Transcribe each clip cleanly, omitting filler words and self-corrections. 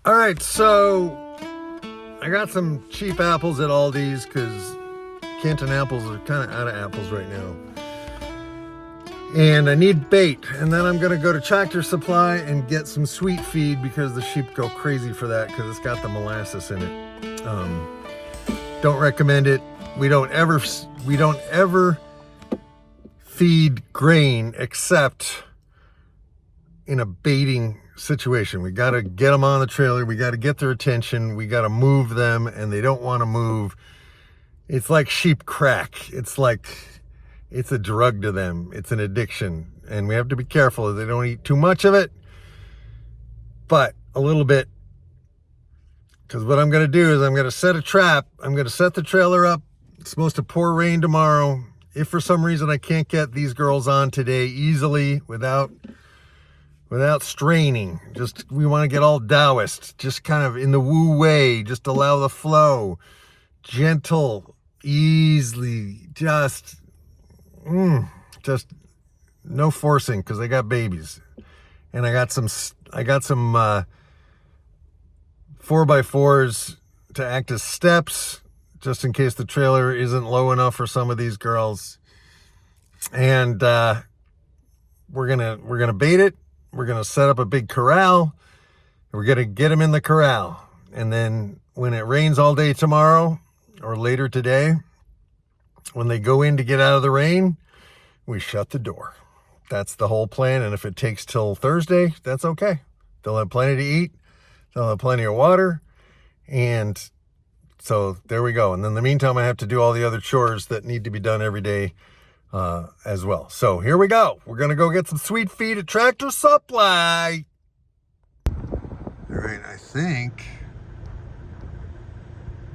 All right, so I got some cheap apples at Aldi's because Canton Apples are kind of out of apples right now. And I need bait, and then I'm gonna go to Tractor Supply and get some sweet feed because the sheep go crazy for that because it's got the molasses in it. Don't recommend it. We don't ever feed grain except in a baiting situation. We got to get them on the trailer. We got to get their attention. We got to move them, and they don't want to move. It's like sheep crack. It's a drug to them. It's an addiction, and we have to be careful that they don't eat too much of it, but a little bit. Because what I'm going to do is I'm going to set a trap. I'm going to set the trailer up. It's supposed to pour rain tomorrow. If for some reason I can't get these girls on today easily without straining, we want to get all Taoist, just kind of in the woo way, just allow the flow, gentle, easily, just no forcing because they got babies. And I got some 4x4s to act as steps, just in case the trailer isn't low enough for some of these girls. And we're gonna bait it. We're gonna set up a big corral. We're gonna get them in the corral. And then when it rains all day tomorrow or later today, when they go in to get out of the rain, we shut the door. That's the whole plan. And if it takes till Thursday, that's okay. They'll have plenty to eat. They'll have plenty of water. And so there we go. And then in the meantime, I have to do all the other chores that need to be done every day as well. So here we go. We're going to go get some sweet feed at Tractor Supply. All right, I think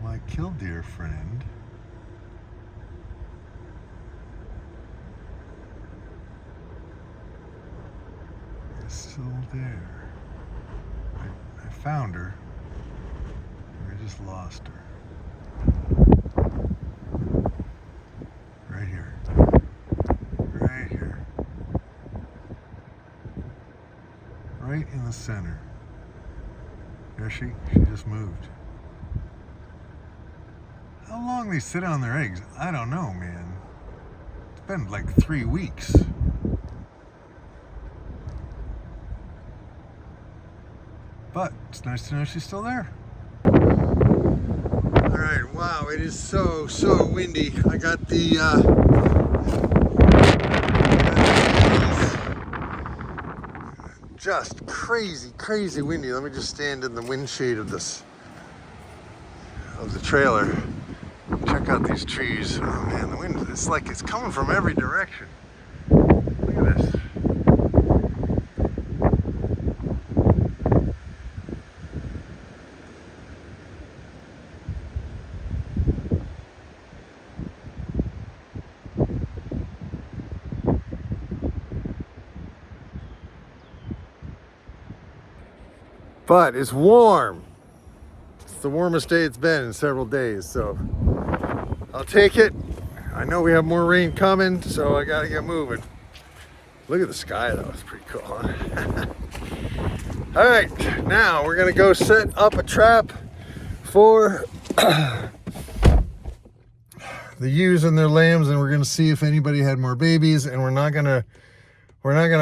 my killdeer friend is still there. I found her. I just lost her. Right here. Right here. Right in the center. There she just moved. How long they sit on their eggs? I don't know, man. It's been like 3 weeks. But it's nice to know she's still there. All right, wow, it is so windy. I got the just crazy windy. Let me just stand in the wind shade of the trailer. Check out these trees. Oh man, the wind, it's like it's coming from every direction. Look at this. But it's warm. It's the warmest day it's been in several days, so I'll take it. I know we have more rain coming, so I gotta get moving. Look at the sky though, it's pretty cool, huh? All right, now we're gonna go set up a trap for the ewes and their lambs, and we're gonna see if anybody had more babies, and we're not gonna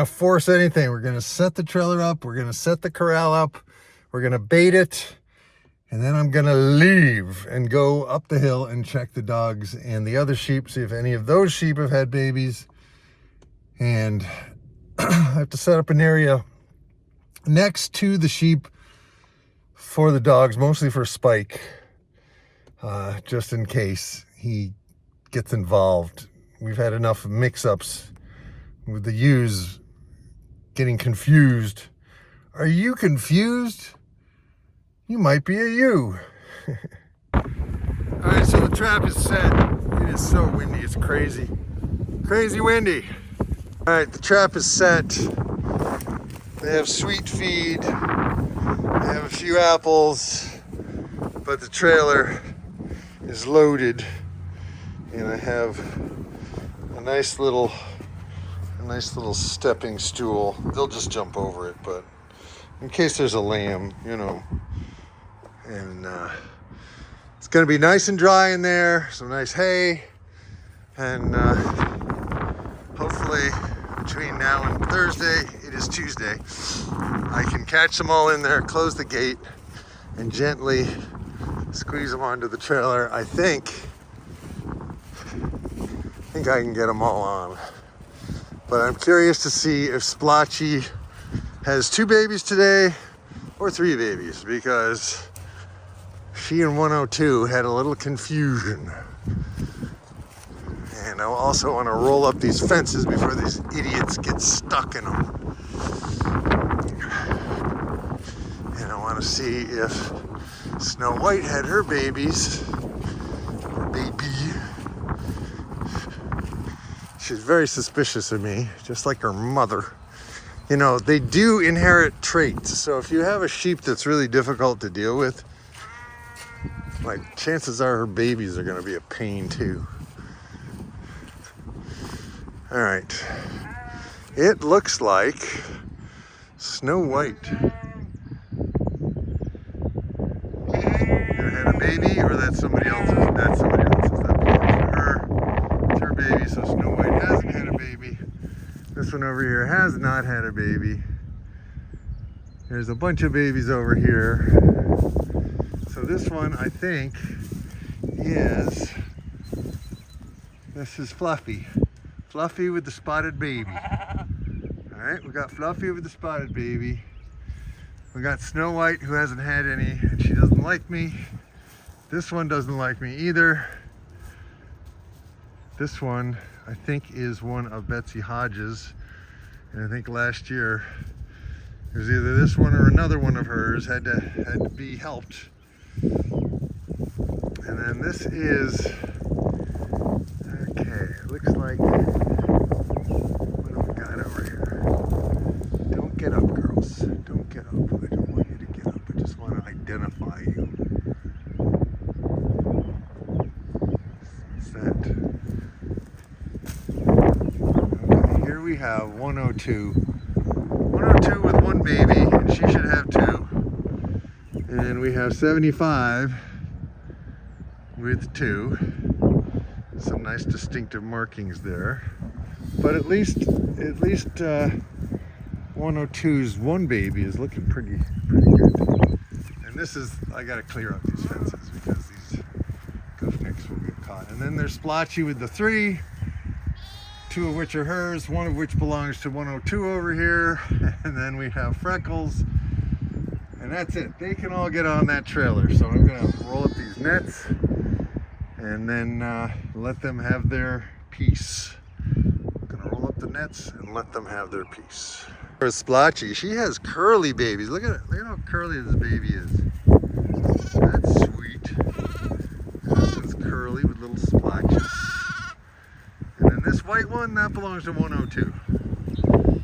force anything. We're gonna set the trailer up, we're gonna set the corral up, we're gonna bait it, and then I'm gonna leave and go up the hill and check the dogs and the other sheep, see if any of those sheep have had babies. And I have to set up an area next to the sheep for the dogs, mostly for Spike, just in case he gets involved. We've had enough mix-ups with the ewes getting confused. Are you confused? You might be a ewe. All right, so the trap is set. It is so windy, it's crazy. Crazy windy. All right, the trap is set. They have sweet feed. They have a few apples, but the trailer is loaded. And I have a nice little stepping stool. They'll just jump over it, but in case there's a lamb, you know, And it's gonna be nice and dry in there, some nice hay, and hopefully between now and Thursday, it is Tuesday, I can catch them all in there, close the gate, and gently squeeze them onto the trailer. I think I can get them all on. But I'm curious to see if Splotchy has 2 babies today or 3 babies, because she and 102 had a little confusion. And I also want to roll up these fences before these idiots get stuck in them. And I want to see if Snow White had her babies, or baby. She's very suspicious of me, just like her mother. You know, they do inherit traits. So if you have a sheep that's really difficult to deal with, like, chances are her babies are going to be a pain too. All right. It looks like Snow White either had a baby, or that's somebody else's. That's somebody else's. That belongs to her. It's her baby, so Snow White hasn't had a baby. This one over here has not had a baby. There's a bunch of babies over here. So this one, I think, this is Fluffy. Fluffy with the spotted baby. All right, we got Fluffy with the spotted baby. We got Snow White, who hasn't had any, and she doesn't like me. This one doesn't like me either. This one, I think, is one of Betsy Hodges. And I think last year, it was either this one or another one of hers had to be helped. And then this is, okay, it looks like, what do we got over here? Don't get up, girls. Don't get up. I don't want you to get up. I just want to identify you. What's that? Okay, here we have 102. 102 with 1 baby, and she should have 2. And we have 75 with 2. Some nice distinctive markings there. But at least 102's 1 baby is looking pretty good. And this is, I gotta clear up these fences because these goofnicks will get caught. And then there's Splotchy with the 3, 2 of which are hers, 1 of which belongs to 102 over here. And then we have Freckles. And that's it. They can all get on that trailer. So I'm gonna roll up these nets and then let them have their piece. I'm gonna roll up the nets and let them have their piece. There's Splotchy. She has curly babies. Look at it. Look at how curly this baby is. That's sweet. This one's curly with little splotches. And then this white one, that belongs to 102.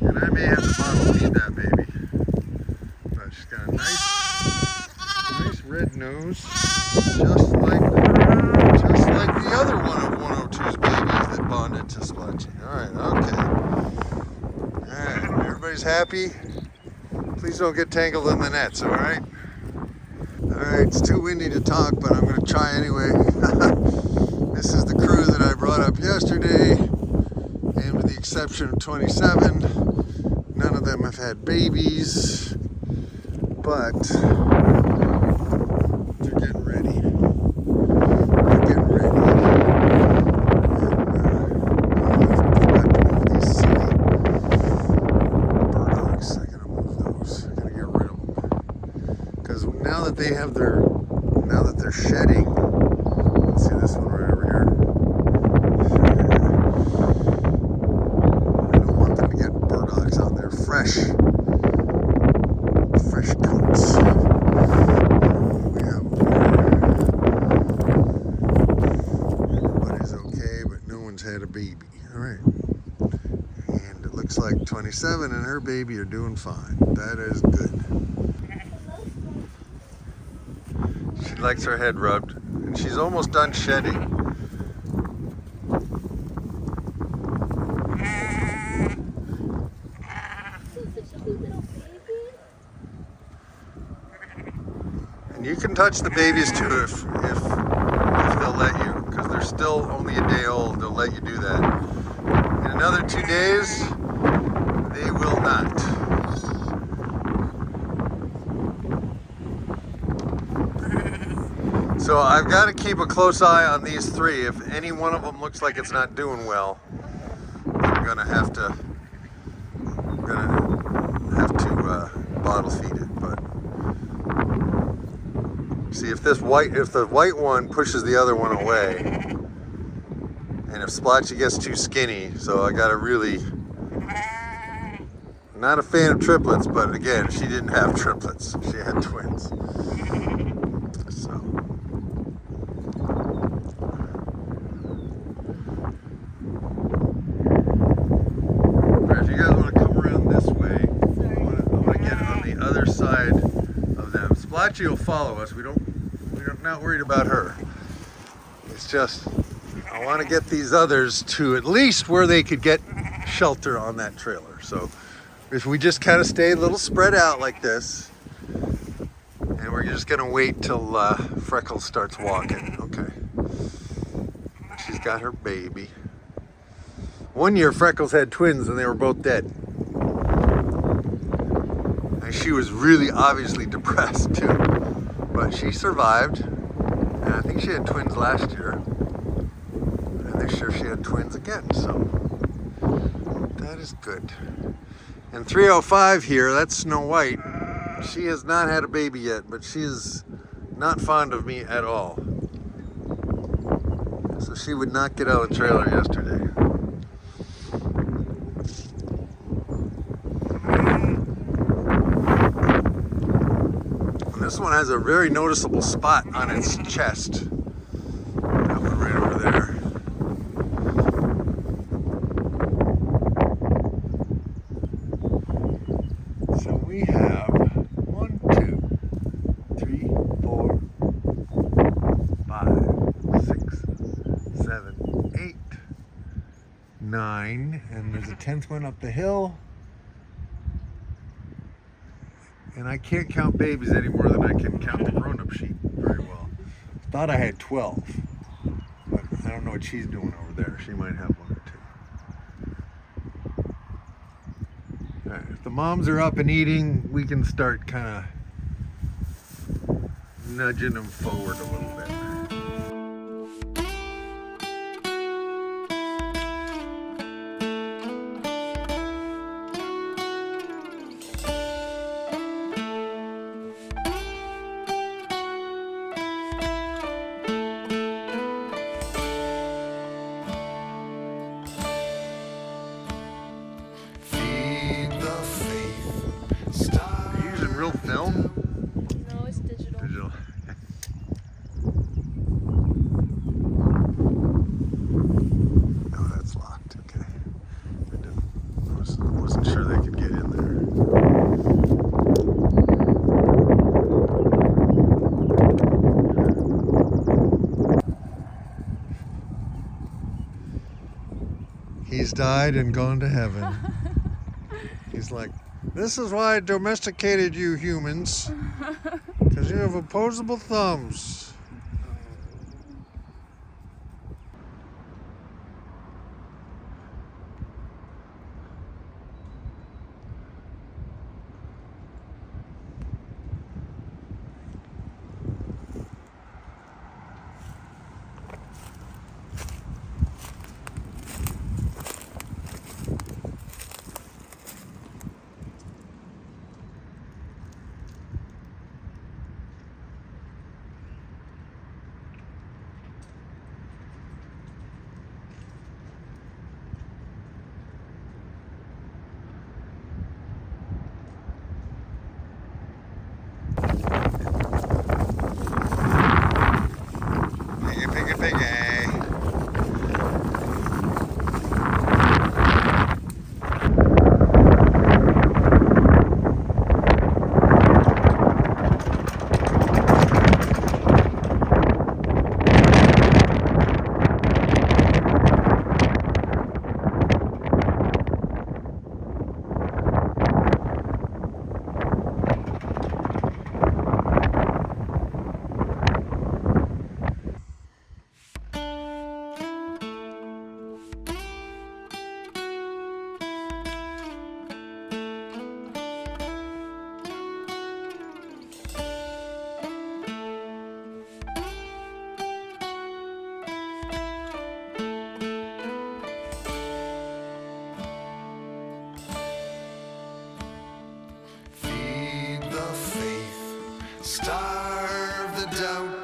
And I may have to bottle feed that baby. But she's got a nice red nose, just like the other one of 102's babies that bonded to Splotchy. All right, okay. All right, everybody's happy. Please don't get tangled in the nets, all right? All right, it's too windy to talk, but I'm gonna try anyway. This is the crew that I brought up yesterday, and with the exception of 27, none of them have had babies, but they're getting ready. They're getting ready. And I forgot to move these silly burdocks. I gotta move those. I gotta get rid of them. Because now that they have now that they're shedding, let's see this one right over here. I don't want them to get burdocks on there. Fresh coats. We have everybody's okay, but no one's had a baby. All right. And it looks like 27 and her baby are doing fine. That is good. She likes her head rubbed, and she's almost done shedding. And you can touch the babies too if they'll let you, because they're still only a day old. They'll let you do that. In another 2 days, they will not. So I've got to keep a close eye on these three. If any one of them looks like it's not doing well, I'm gonna have to bottle feed it. But see if the white one pushes the other one away, and if Splotchy gets too skinny, so I gotta really, not a fan of triplets, but again, she didn't have triplets, she had twins. So if you guys want to come around this way, I want to get on the other side of them. Splotchy will follow us. We're not worried about her. It's just I want to get these others to at least where they could get shelter on that trailer. So if we just kind of stay a little spread out like this, and we're just gonna wait till Freckles starts walking. Okay. She's got her baby. One year Freckles had twins and they were both dead. And she was really obviously depressed too. But she survived. And I think she had twins last year. And this year she had twins again, so that is good. And 305 here, that's Snow White. She has not had a baby yet, but she is not fond of me at all. So she would not get out of the trailer yesterday. And this one has a very noticeable spot on its chest. That one right over there. So we have 1, 2, 3, 4, 5, 6, 7, 8, 9, and there's a 10th one up the hill. And I can't count babies any more than I can count the grown-up sheep very well. Thought I had 12, but I don't know what she's doing over there. She might have 1 or 2. All right, if the moms are up and eating, we can start kind of nudging them forward a little bit. Real film? No, it's digital. Digital. Oh, that's locked. Okay. I wasn't sure they could get in there. He's died and gone to heaven. He's like, this is why I domesticated you humans, because you have opposable thumbs. Starve the doubt.